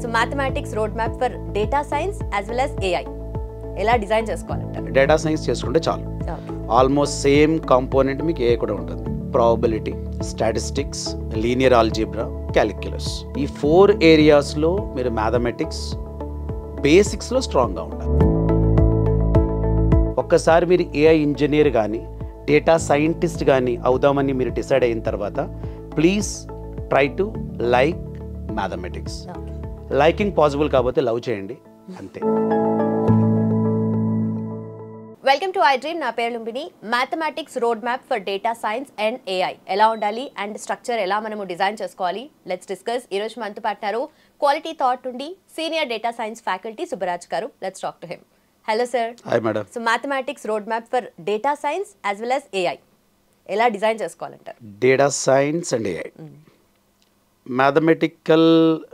So mathematics road map for data science as well as AI ఎలా design చేసుకోవాలంటారు? Data science చేసుకుంటే చాలు. Almost same component మీకు ఏ కూడా ఉంటుంది. Probability, statistics, linear algebra, calculus. ఈ 4 ఏరియాస్లో మీరు మ్యాథమెటిక్స్ బేసిక్స్లో స్ట్రాంగ్గా ఉండాలి. ఒక్కసారి మీరు ఏఐ ఇంజనీర్ కానీ డేటా సైంటిస్ట్ కానీ అవుదామని మీరు డిసైడ్ అయిన తర్వాత please try to like mathematics. Liking possible కాకపోతే లవ్ చేయండి, అంతే. Welcome to I dream. నా పేరు Lumbini. Mathematics road map for data science and AI ఎలా ఉండాలి అండ్ స్ట్రక్చర్ ఎలా మనము డిజైన్ చేసుకోవాలి, లెట్స్ డిస్కస్. ఈరోజు మనతో పాటున్నారు క్వాలిటీ థాట్ నుండి senior data science faculty Subbaraj గారు. Let's talk to him. Hello sir. Hi madam. So mathematics road map for data science as well as AI ఎలా డిజైన్ చేసుకోవాలంటారు? Data science and AI mathematical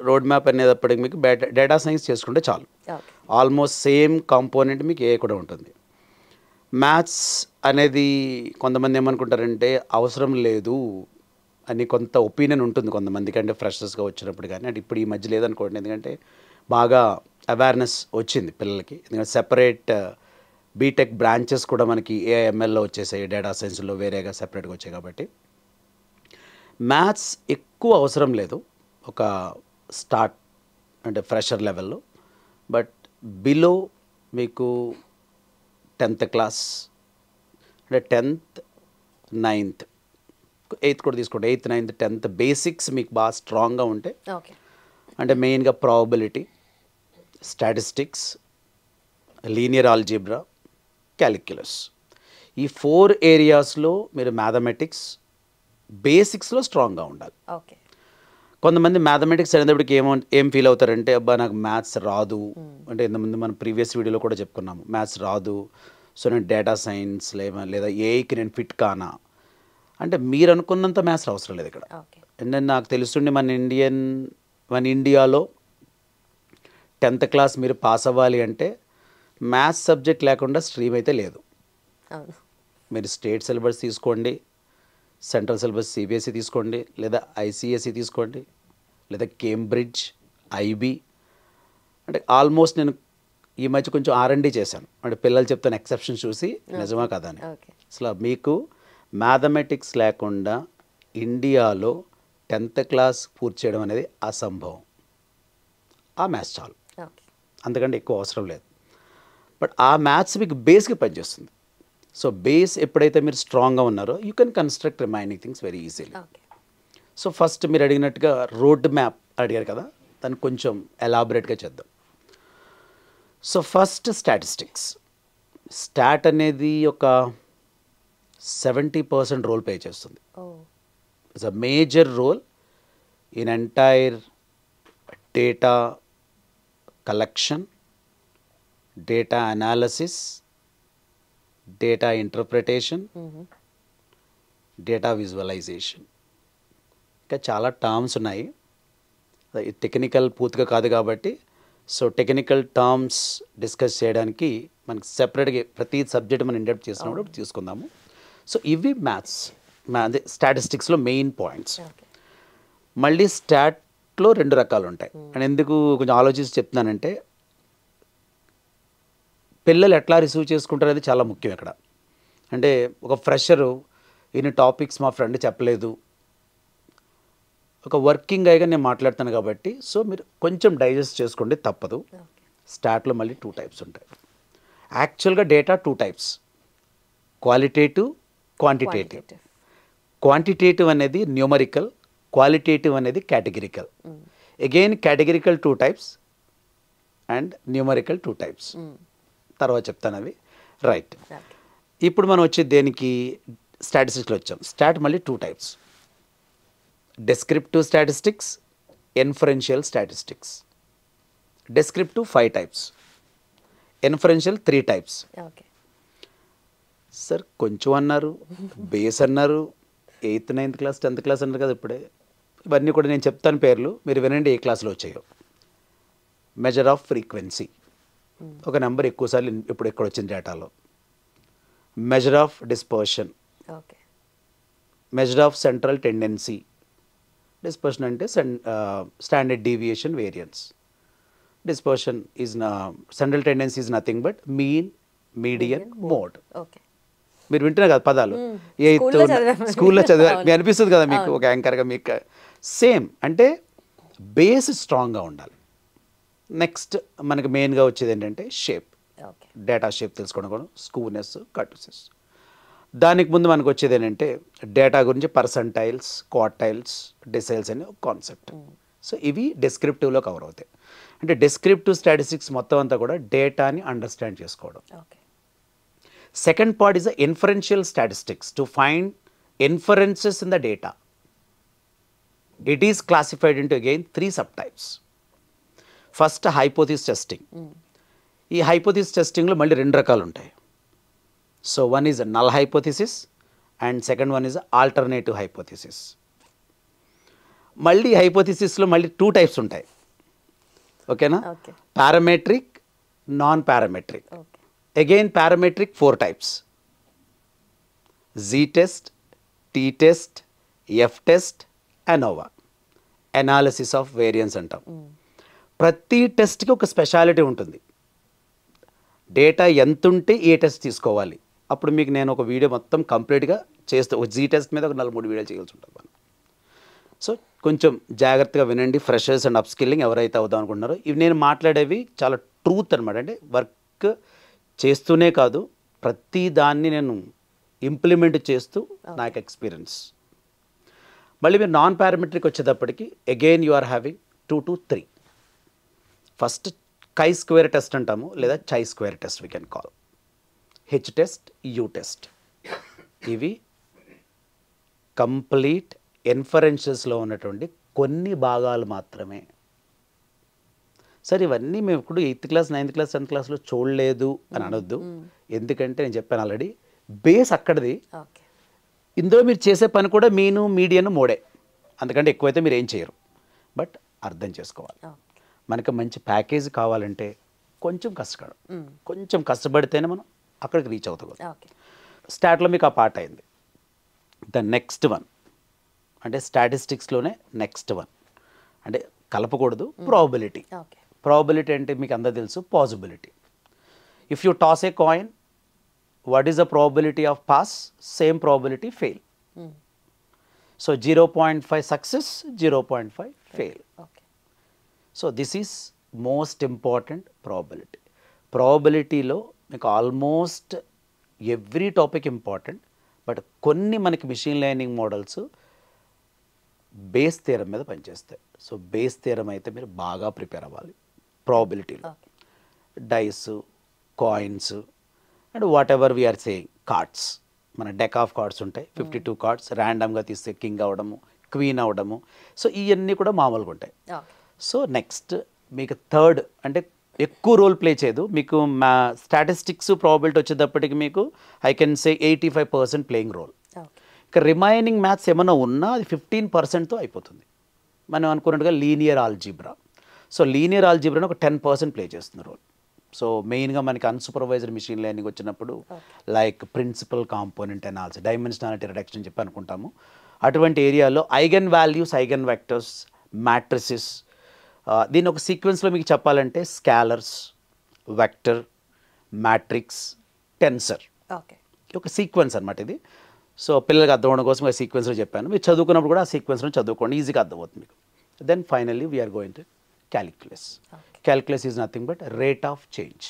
road map అనేటప్పటికి మీకు data science చేసుకుంటే చాలు. Almost same component మీకు ఏ కూడా ఉంటుంది. Maths అనేది కొంతమంది ఏమనుకుంటారంటే అవసరం లేదు అని కొంత ఒపీనియన్ ఉంటుంది కొంతమందికి, అంటే ఫ్రెషర్స్గా వచ్చినప్పుడు కానీ. అంటే ఇప్పుడు ఈ మధ్య లేదనుకోండి, ఎందుకంటే బాగా అవేర్నెస్ వచ్చింది పిల్లలకి. ఎందుకంటే సెపరేట్ బీటెక్ బ్రాంచెస్ కూడా మనకి ఏఐఎంఎల్లో వచ్చేసాయి, డేటా సైన్స్లో వేరేగా సెపరేట్గా వచ్చాయి. కాబట్టి మ్యాథ్స్ ఎక్కువ అవసరం లేదు ఒక స్టార్ట్ అంటే ఫ్రెషర్ లెవెల్లో. బట్ బిలో మీకు 10th క్లాస్ అంటే 10th, 9th, 8th కూడా తీసుకోండి. 8th, 9th, 10th బేసిక్స్ మీకు బాగా స్ట్రాంగ్గా ఉంటే, అంటే మెయిన్గా probability, statistics, linear algebra, calculus, ఈ 4 ఏరియాస్లో మీరు మ్యాథమెటిక్స్ బేసిక్స్లో స్ట్రాంగ్గా ఉండాలి. కొంతమంది మ్యాథమెటిక్స్ అనేటప్పటికి ఏం ఫీల్ అవుతారంటే, అబ్బా నాకు మ్యాథ్స్ రాదు అంటే, ఇంతకుముందు మనం ప్రీవియస్ వీడియోలో కూడా చెప్పుకున్నాము, మ్యాథ్స్ రాదు, సో నేను డేటా సైన్స్ లేదా ఏఐకి నేను ఫిట్ కానా అంటే, మీరు అనుకున్నంత మ్యాథ్స్ అవసరం లేదు ఇక్కడ. అంటే నాకు తెలుస్తుండే మన ఇండియాలో 10th క్లాస్ మీరు పాస్ అవ్వాలి అంటే మ్యాథ్స్ సబ్జెక్ట్ లేకుండా స్ట్రీమ్ అయితే లేదు. మీరు స్టేట్ సిలబస్ తీసుకోండి, సెంట్రల్ సిలబస్ సిబిఎస్ఈ తీసుకోండి, లేదా ఐసిఎస్ఈ తీసుకోండి, లేదా కేంబ్రిడ్జ్, ఐబీ. అంటే ఆల్మోస్ట్ నేను ఈ మధ్య కొంచెం R&D చేశాను, అంటే పిల్లలు చెప్తాను ఎక్సెప్షన్ చూసి నిజమా కదా అని. అసలు మీకు మ్యాథమెటిక్స్ లేకుండా ఇండియాలో 10th క్లాస్ పూర్తి చేయడం అనేది అసంభవం. ఆ మ్యాథ్స్ చాలు, అంతకంటే ఎక్కువ అవసరం లేదు. బట్ ఆ మ్యాథ్స్ మీకు బేస్గా పనిచేస్తుంది. సో బేస్ ఎప్పుడైతే మీరు స్ట్రాంగ్గా ఉన్నారో you can construct remaining things very easily. So first మీరు అడిగినట్టుగా రోడ్ మ్యాప్ అడిగారు కదా, దాన్ని కొంచెం ఎలాబరేట్గా చేద్దాం. So first statistics. స్టాట్ అనేది ఒక 70% రోల్ ప్లే చేస్తుంది. It's a major role in entire data collection, data analysis, data interpretation, data visualisation. ఇంకా చాలా టర్మ్స్ ఉన్నాయి, టెక్నికల్ పూర్తిగా కాదు కాబట్టి. సో టెక్నికల్ టర్మ్స్ డిస్కస్ చేయడానికి మనకి సెపరేట్గా ప్రతి సబ్జెక్ట్ మనం ఇండెప్ట్ చేసినప్పుడు తీసుకుందాము. సో ఇవి మ్యాథ్స్ అదే స్టాటిస్టిక్స్లో మెయిన్ పాయింట్స్. మళ్ళీ స్టాట్లో 2 రకాలు ఉంటాయి. అండ్ ఎందుకు కొంచెం ఆలోచించి చెప్తున్నానంటే, పిల్లలు ఎట్లా రిసీవ్ చేసుకుంటారు అనేది చాలా ముఖ్యం ఇక్కడ. అంటే ఒక ఫ్రెషరు ఇన్ని టాపిక్స్ మా ఫ్రెండ్ చెప్పలేదు, ఒక వర్కింగ్ అయ్యగా నేను మాట్లాడతాను కాబట్టి, సో మీరు కొంచెం డైజెస్ట్ చేసుకోండి, తప్పదు. స్టాట్లో మళ్ళీ 2 టైప్స్ ఉంటాయి. యాక్చువల్గా data 2 types, qualitative, quantitative. Quantitative అనేది న్యూమరికల్, క్వాలిటేటివ్ అనేది categorical. Again categorical 2 types and numerical 2 types. తర్వాత చెప్తాను అవి. రైట్, ఇప్పుడు మనం వచ్చి దేనికి స్టాటిస్టిక్స్లో వచ్చాం. స్టాట్ మళ్ళీ 2 types, descriptive statistics, inferential statistics. Descriptive 5 types, inferential 3 types. Sir కొంచెం అన్నారు, బేస్ అన్నారు, 8th, 9th class, 10th class అన్నారు కదా ఇప్పుడే. ఇవన్నీ కూడా నేను చెప్తాను పేర్లు, మీరు వినండి ఏ క్లాస్లో వచ్చాయో. మెజర్ ఆఫ్ ఫ్రీక్వెన్సీ, ఒక నెంబర్ ఎక్కువసార్లు ఇప్పుడు ఎక్కడ వచ్చింది డేటాలో. Measure of dispersion, measure of central tendency. Dispersion అంటే standard deviation variance. dispersion is central tendency is nothing but mean, median, mode. Okay. మీరు వింటున్నారు కదా పదాలు, ఎయిత్ స్కూల్లో చదివాము. స్కూల్లో చదివారు, మీకు అనిపిస్తుంది కదా మీకు ఒక యాంకర్గా మీకు సేమ్. అంటే బేస్ స్ట్రాంగ్గా ఉండాలి. నెక్స్ట్ మనకి మెయిన్గా వచ్చేది ఏంటంటే షేప్, ఓకే. డేటా షేప్ తెలుసుకోవడం కూడా, స్కూనెస్, కర్టూసెస్. దానికి ముందు మనకు వచ్చేది ఏంటంటే డేటా గురించి పర్సంటైల్స్, క్వార్టైల్స్, డెసైల్స్ అనే ఒక కాన్సెప్ట్. సో ఇవి డెస్క్రిప్టివ్లో కవర్ అవుతాయి. అంటే డెస్క్రిప్టివ్ స్టాటిస్టిక్స్ మొత్తం అంతా కూడా డేటాని అండర్స్టాండ్ చేసుకోవడం. Okay. Second part is the inferential statistics, to find inferences in the data. It is classified into again 3 subtypes. First, hypothesis testing. ఈ hypothesis testing లో మళ్ళీ 2 రకాలు ఉంటాయి. So one is a null hypothesis and second one is a alternative hypothesis. మళ్ళీ హైపోథిసిస్లో మళ్ళీ 2 types ఉంటాయి. ఓకేనా? Parametric, non parametric. Again parametric 4 types: Z-test, T-test, F-test, ANOVA. Analysis of variance అంటాం. ప్రతి టెస్ట్కి ఒక స్పెషాలిటీ ఉంటుంది. డేటా ఎంత ఉంటే ఏ టెస్ట్ తీసుకోవాలి, అప్పుడు మీకు నేను ఒక వీడియో మొత్తం కంప్లీట్గా చేస్తూ, ఒక Z-test మీద ఒక 4-3 వీడియోలు చేయాల్సి ఉంటుంది మనం. సో కొంచెం జాగ్రత్తగా వినండి, ఫ్రెషర్స్ అండ్ అప్స్కిల్లింగ్ ఎవరైతే అవుదాం అనుకుంటున్నారో. ఇవి నేను మాట్లాడేవి చాలా ట్రూత్ అనమాట. అంటే వర్క్ చేస్తూనే కాదు, ప్రతి దాన్ని నేను ఇంప్లిమెంట్ చేస్తూ నాకు ఎక్స్పీరియన్స్. మళ్ళీ మీరు నాన్ పారామెట్రిక్ వచ్చేటప్పటికి again you are having 2 to 3. First chi square test అంటాము, లేదా chi square test we can call. H test, U test. ఇవి కంప్లీట్ ఇన్ఫరెన్సెస్లో ఉన్నటువంటి కొన్ని భాగాలు మాత్రమే. సరే ఇవన్నీ మేము ఇప్పుడు 8th class, 9th class, 10th క్లాస్లో చూడలేదు అని అనొద్దు. ఎందుకంటే నేను చెప్పాను ఆల్రెడీ, బేస్ అక్కడిది. ఇందులో మీరు చేసే పని కూడా మీను, మీడియన్, మోడే. అందుకంటే ఎక్కువైతే మీరు ఏం చేయరు. బట్ అర్థం చేసుకోవాలి. మనకి మంచి ప్యాకేజ్ కావాలంటే కొంచెం కష్టపడితేనే మనం అక్కడికి రీచ్ అవుతాం. స్టాట్లో మీకు ఆ పార్ట్ అయింది. ద నెక్స్ట్ వన్ అంటే స్టాటిస్టిక్స్లోనే నెక్స్ట్ వన్ అంటే కలపకూడదు, ప్రాబబిలిటీ. ప్రాబబిలిటీ అంటే మీకు అందరూ తెలుసు, possibility. If you toss a coin, what is the probability of pass? Same probability fail. So 0.5 success, 0.5 fail. So this is most important probability. ప్రాబబిలిటీలో మీకు almost every topic important. But కొన్ని మనకి machine learning models Bayes theorem మీద పనిచేస్తాయి. So base theorem అయితే మీరు బాగా prepare అవ్వాలి. ప్రాబబిలిటీలో dice, coins and what ever we're saying, cards. మన డెక్ ఆఫ్ కార్డ్స్ ఉంటాయి, 52 కార్డ్స్ ర్యాండమ్గా తీస్తే కింగ్ అవ్వడము, క్వీన్ అవ్వడము. సో ఇవన్నీ కూడా మామూలుగా ఉంటాయి. సో నెక్స్ట్ మీకు థర్డ్ అంటే ఎక్కువ రోల్ ప్లే చేయదు. మీకు మా స్టాటిస్టిక్స్ ప్రాబబిలిటీ వచ్చేటప్పటికి మీకు I can say 85% playing role. ఇక రిమైనింగ్ మ్యాథ్స్ ఏమైనా ఉన్నా అది 15%తో అయిపోతుంది. మనం అనుకున్నట్టుగా లీనియర్ ఆల్జీబ్రా. సో లీనియర్ ఆల్జీబ్రాని ఒక 10% ప్లే చేస్తుంది రోల్. సో మెయిన్గా మనకి అన్సూపర్వైజ్డ్ మిషన్ లెర్నింగ్ వచ్చినప్పుడు like principal component analysis, dimensionality reduction చెప్పి అనుకుంటాము. అటువంటి ఏరియాలో eigen values, eigen vectors, matrices, దీని ఒక సీక్వెన్స్లో మీకు చెప్పాలంటే స్కాలర్స్, వెక్టర్, మ్యాట్రిక్స్, టెన్సర్, ఒక సీక్వెన్స్ అనమాట ఇది. సో పిల్లలకి అర్థం అవడం కోసం ఆ సీక్వెన్స్లో చెప్పాను. మీరు చదువుకున్నప్పుడు కూడా ఆ సీక్వెన్స్లో చదువుకోండి, ఈజీగా అర్థమవుతుంది మీకు. Then finally we are going to calculus. Calculus is nothing but rate of change.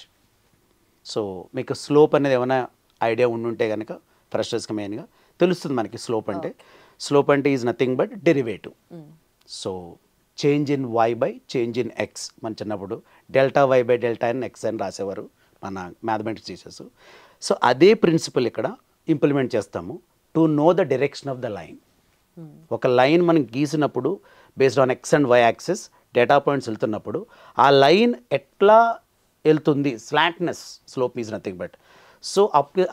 So మీకు స్లోప్ అనేది ఏమైనా ఐడియా ఉండుంటే కనుక ఫ్రెషర్స్కి మెయిన్గా తెలుస్తుంది మనకి స్లోప్ అంటే. స్లోప్ అంటే is nothing but derivative. So change in y by change in x. మన చిన్నప్పుడు delta y by delta in x అని రాసేవారు మన మ్యాథమెటిక్స్ టీచర్స్. సో అదే ప్రిన్సిపల్ ఇక్కడ ఇంప్లిమెంట్ చేస్తాము. To know the direction of the line. ఒక లైన్ మనం గీసినప్పుడు based on x and y axis data points వెళ్తున్నప్పుడు ఆ లైన్ ఎట్లా వెళ్తుంది, slantness, slope is nothing but. So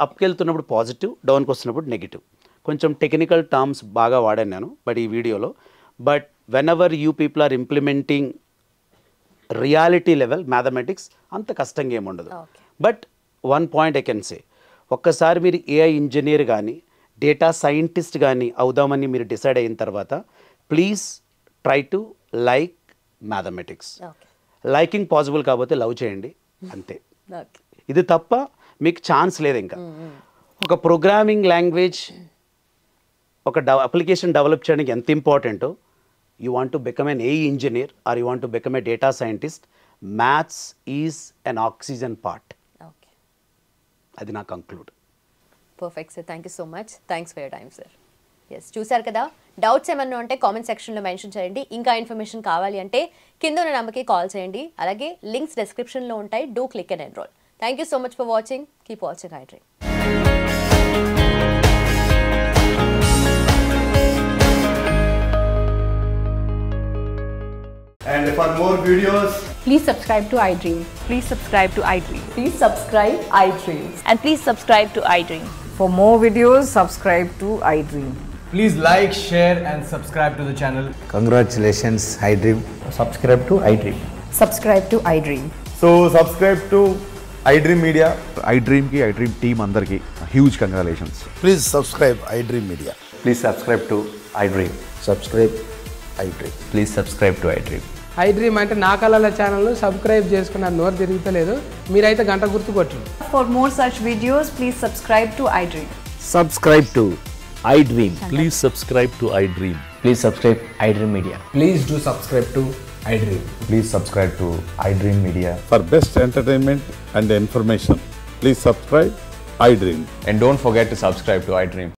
అప్కి వెళ్తున్నప్పుడు పాజిటివ్, డౌన్కి వస్తున్నప్పుడు నెగిటివ్. కొంచెం టెక్నికల్ టర్మ్స్ బాగా వాడాను నేను బట్ ఈ వీడియోలో. But whenever you people are implementing reality level mathematics అంత కష్టంగా ఏముండదు. But one point I can say, ఒక్కసారి మీరు ఏఐ ఇంజనీర్ కానీ డేటా సైంటిస్ట్ కానీ అవుదామని మీరు డిసైడ్ అయిన తర్వాత please try to like mathematics. Liking possible కాకపోతే లవ్ చేయండి అంతే. ఓకే. ఇది తప్ప మీకు ఛాన్స్ లేదు. ఇంకా ఒక ప్రోగ్రామింగ్ లాంగ్వేజ్ ఒక అప్లికేషన్ డెవలప్ చేయడానికి ఎంత ఇంపార్టెంటో, you want to become an AI engineer or you want to become a data scientist, maths is an oxygen part. Okay, అది నా conclude. Perfect sir, thank you so much. Thanks for your time sir. Yes, చూసారు కదా, doubts ఏమన్నా ఉంటే comment సెక్షన్లో mention చేయండి. ఇంకా information కావాలి అంటే కింద ఉన్న నెంబర్కి కాల్ చేయండి. అలాగే లింక్స్ డిస్క్రిప్షన్లో ఉంటాయి. Do click and enrol. Thank you so much for watching. Keep watching iDream. And for more videos, Please subscribe to iDream. Please subscribe to iDream. Please subscribe iDream. And please subscribe to iDream. For more videos, subscribe to iDream. please like, share and subscribe to the channel. Congratulations, iDream. Subscribe to iDream. Subscribe to iDream. So subscribe to iDream Media. iDream ki iDream team andarki huge congratulations. Please subscribe iDream Media. Please subscribe to iDream. Subscribe iDream. Please subscribe to iDream. iDream అంటే నా కళల channel subscribe చేసుకున్న నోరు తిరుగుతలేదు, మీరైతే గంట గుర్తు కొట్టండి. For more such videos, please subscribe to iDream. Subscribe to iDream. Please subscribe to iDream. Please subscribe iDream Media. Please do subscribe to iDream. Please subscribe to iDream Media. For best entertainment and information, please subscribe iDream. And don't forget to subscribe to iDream.